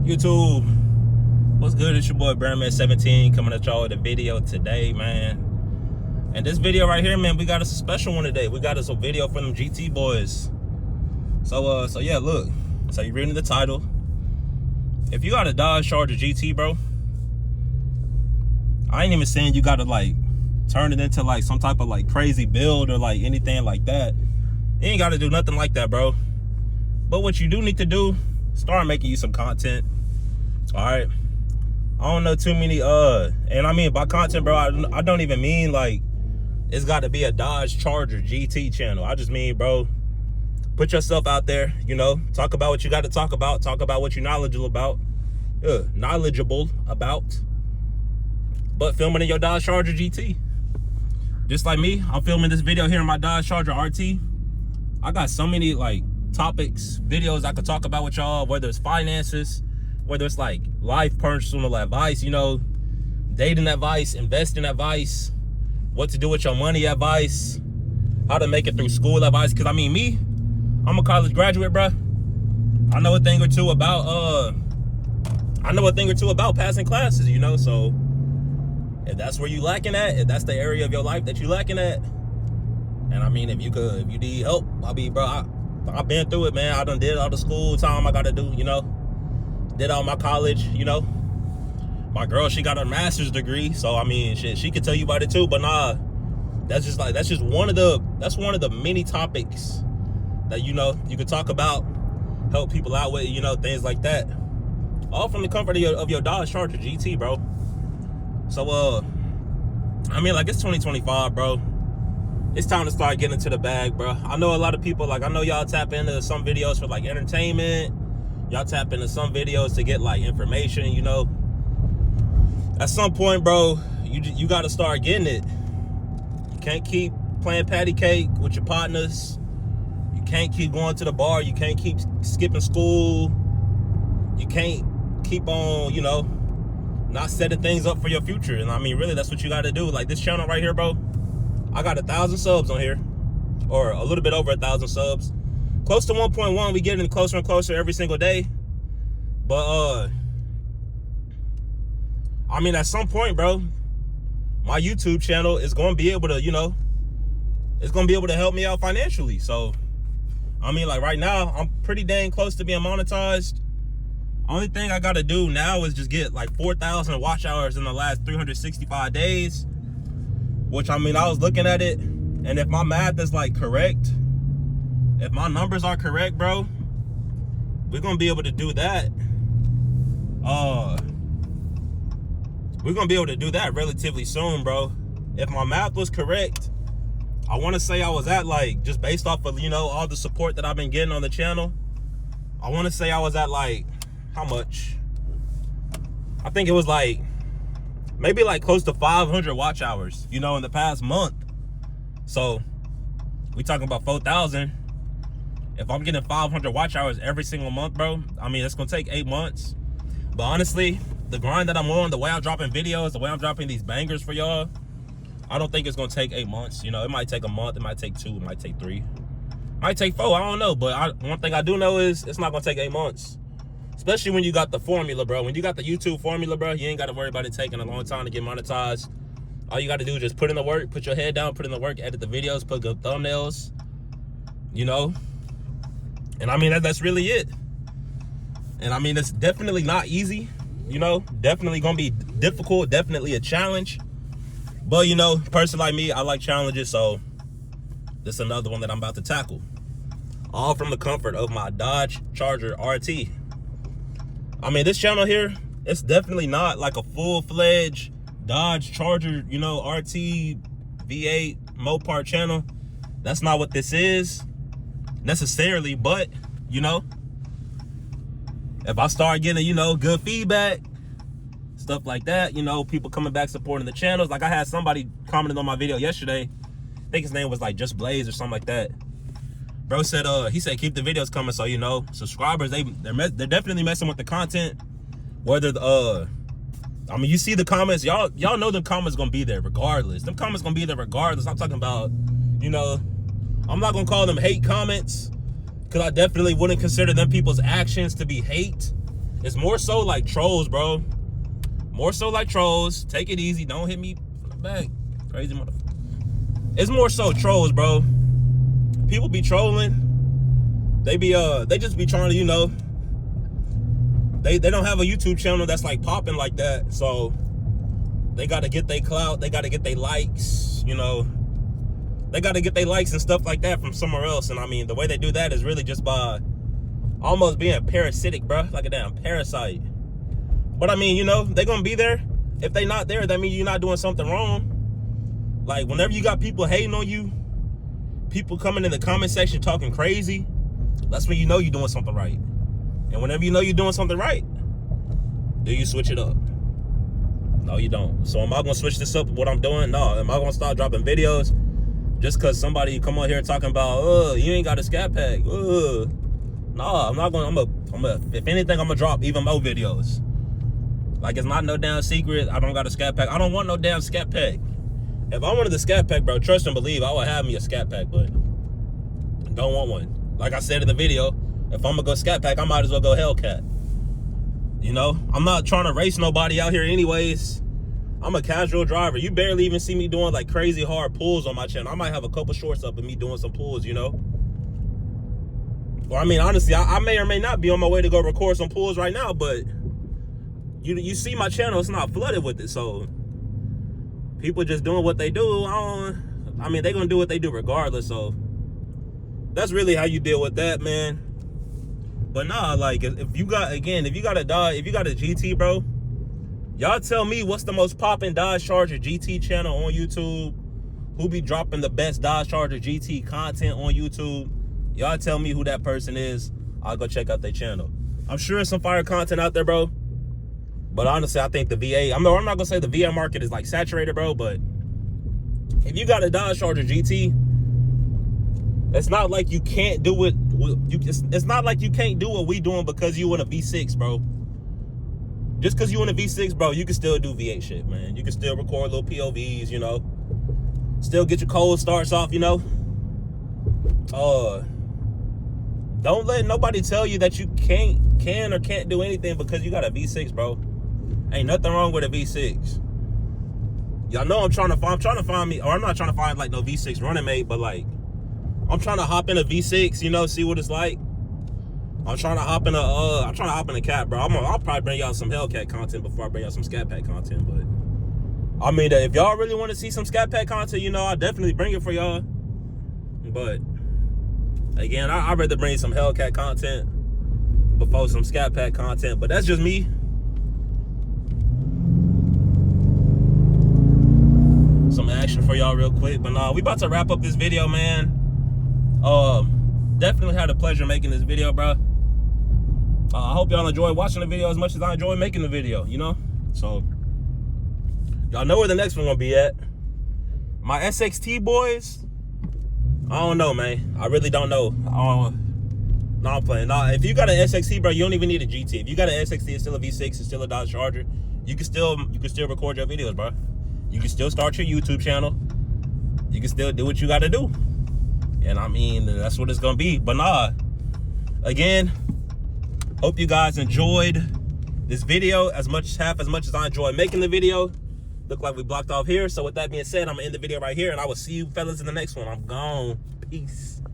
YouTube, what's good? It's your boy Brandman17 coming at y'all with a video today, man. And this video right here, man, we got us a special one today. We got us a video from them GT boys. So yeah, look. So you're reading the title. If you got a Dodge Charger GT, bro, I ain't even saying you gotta like turn it into like some type of like crazy build or like anything like that. You ain't gotta do nothing like that, bro. But what you do need to do, start making you some content. All right. I don't know too many and I mean by content, bro, I don't even mean like it's got to be a Dodge Charger GT channel. I just mean, bro, put yourself out there, you know, talk about what you got to talk about what you're knowledgeable about, but filming in your Dodge Charger GT. Just like me, I'm filming this video here in my Dodge Charger RT. I got so many like topics, videos I could talk about with y'all, whether it's finances, whether it's like life personal advice, you know, dating advice, investing advice, what to do with your money advice, how to make it through school advice. Because I mean, me, I'm a college graduate, bro. I know a thing or two about passing classes, you know. So if that's where you lacking at, if that's the area of your life that you lacking at, and I mean, if you need help, I've been through it, man. I done did all the school time I gotta do, you know. Did all my college, you know. My girl, she got her master's degree, so I mean, shit, she could tell you about it too. But nah, that's just one of the many topics that, you know, you could talk about, help people out with, you know, things like that. All from the comfort of your Dodge Charger GT, bro. So I mean, like, it's 2025, bro. It's time to start getting into the bag, bro. I know a lot of people, like, I know y'all tap into some videos for like entertainment. Y'all tap into some videos to get like information, you know. At some point, bro, you got to start getting it. You can't keep playing patty cake with your partners. You can't keep going to the bar. You can't keep skipping school. You can't keep on, you know, not setting things up for your future. And I mean, really, that's what you got to do. Like this channel right here, bro, I got 1,000 subs on here, or a little bit over 1,000 subs. Close to 1.1. We getting closer and closer every single day. But I mean, at some point, bro, my YouTube channel is going to be able to, you know, it's going to be able to help me out financially. So, I mean, like right now, I'm pretty dang close to being monetized. Only thing I got to do now is just get like 4,000 watch hours in the last 365 days. Which, I mean, I was looking at it, and if my math is like correct, if my numbers are correct, bro, we're going to be able to do that. We're gonna be able to do that relatively soon, bro. If my math was correct, I want to say I was at like, just based off of, you know, all the support that I've been getting on the channel, I want to say I was at like, how much? I think it was like maybe like close to 500 watch hours, you know, in the past month. So we talking about 4,000. If I'm getting 500 watch hours every single month, bro, I mean, it's gonna take 8 months. But honestly, the grind that I'm on, the way I'm dropping videos, the way I'm dropping these bangers for y'all, I don't think it's gonna take 8 months. You know, it might take a month, it might take 2, it might take 3, it might take 4, I don't know. But one thing I do know is it's not gonna take 8 months. Especially when you got the formula, bro. When you got the YouTube formula, bro, you ain't gotta worry about it taking a long time to get monetized. All you gotta do is just put in the work, put your head down, put in the work, edit the videos, put good thumbnails, you know. And I mean, that's really it. And I mean, it's definitely not easy, you know, definitely gonna be difficult, definitely a challenge. But, you know, person like me, I like challenges, so this is another one that I'm about to tackle. All from the comfort of my Dodge Charger RT. I mean, this channel here, it's definitely not like a full-fledged Dodge Charger, you know, RT V8 Mopar channel. That's not what this is necessarily, but, you know, if I start getting, you know, good feedback, stuff like that, you know, people coming back supporting the channels. Like I had somebody commenting on my video yesterday. I think his name was like Just Blaze or something like that. Bro said, he said keep the videos coming, so, you know, subscribers, they're definitely messing with the content. Whether I mean, you see the comments, y'all know the comments gonna be there regardless. Them comments gonna be there regardless. I'm talking about, you know, I'm not gonna call them hate comments, because I definitely wouldn't consider them people's actions to be hate. It's more so like trolls, bro. More so like trolls. Take it easy. Don't hit me from the back. Crazy motherfucker. It's more so trolls, bro. People be trolling. They just be trying to, you know, they don't have a YouTube channel that's like popping like that. So they gotta get their clout, they gotta get their likes, you know. They gotta get their likes and stuff like that from somewhere else. And I mean, the way they do that is really just by almost being parasitic, bro. Like a damn parasite. But I mean, you know, they gonna be there. If they not there, that means you're not doing something wrong. Like, whenever you got people hating on you, people coming in the comment section talking crazy, that's when you know you're doing something right. And whenever you know you're doing something right, do you switch it up? No, you don't. So am I gonna switch this up with what I'm doing? No. Am I gonna start dropping videos just cause somebody come on here talking about, you ain't got a scat pack? No, I'm not gonna. If anything, I'm gonna drop even more videos. Like, it's not no damn secret. I don't got a scat pack. I don't want no damn scat pack. If I wanted the scat pack, bro, trust and believe, I would have me a scat pack, but don't want one. Like I said in the video, if I'm gonna go scat pack, I might as well go Hellcat. You know, I'm not trying to race nobody out here anyways. I'm a casual driver. You barely even see me doing like crazy hard pulls on my channel. I might have a couple shorts up of me doing some pulls, you know? Well, I mean, honestly, I may or may not be on my way to go record some pulls right now, but you see my channel, it's not flooded with it, so people just doing what they do. I mean, they gonna do what they do regardless, so that's really how you deal with that, man. But nah, like, if you got a GT, bro, y'all tell me what's the most popping Dodge Charger GT channel on YouTube, who be dropping the best Dodge Charger GT content on YouTube. Y'all tell me who that person is. I'll go check out their channel. I'm sure there's some fire content out there, bro. But honestly, I think the VA, I'm not gonna say the VA market is like saturated, bro, but if you got a Dodge Charger GT, it's not like you can't do it. It's not like you can't do what we doing because you in a V6, bro. Just because you in a V6, bro, you can still do V8 shit, man. You can still record little POVs, you know. Still get your cold starts off, you know. Don't let nobody tell you that you can or can't do anything because you got a V6, bro. Ain't nothing wrong with a V6. Y'all know I'm trying to find me, or I'm not trying to find like no V6 running mate, but like I'm trying to hop in a V6, you know, see what it's like. I'm trying to hop in a cat, bro. I'll probably bring y'all some Hellcat content before I bring y'all some Scat Pack content, but I mean, if y'all really want to see some Scat Pack content, you know, I'll definitely bring it for y'all. But again, I'd rather bring some Hellcat content before some Scat Pack content, but that's just me. Some action for y'all real quick, but nah, we about to wrap up this video, man. Definitely had the pleasure making this video, bro. I hope y'all enjoy watching the video as much as I enjoy making the video, you know? So y'all know where the next one gonna be at. My SXT boys, I don't know, man. I really don't know. No, I'm playing. Nah, if you got an SXT, bro, you don't even need a GT. If you got an SXT, it's still a V6, it's still a Dodge Charger. You can still record your videos, bro. You can still start your YouTube channel. You can still do what you got to do. And I mean, that's what it's going to be. But nah, again, hope you guys enjoyed this video as much as I enjoyed making the video. Look like we blocked off here. So with that being said, I'm going to end the video right here. And I will see you fellas in the next one. I'm gone. Peace.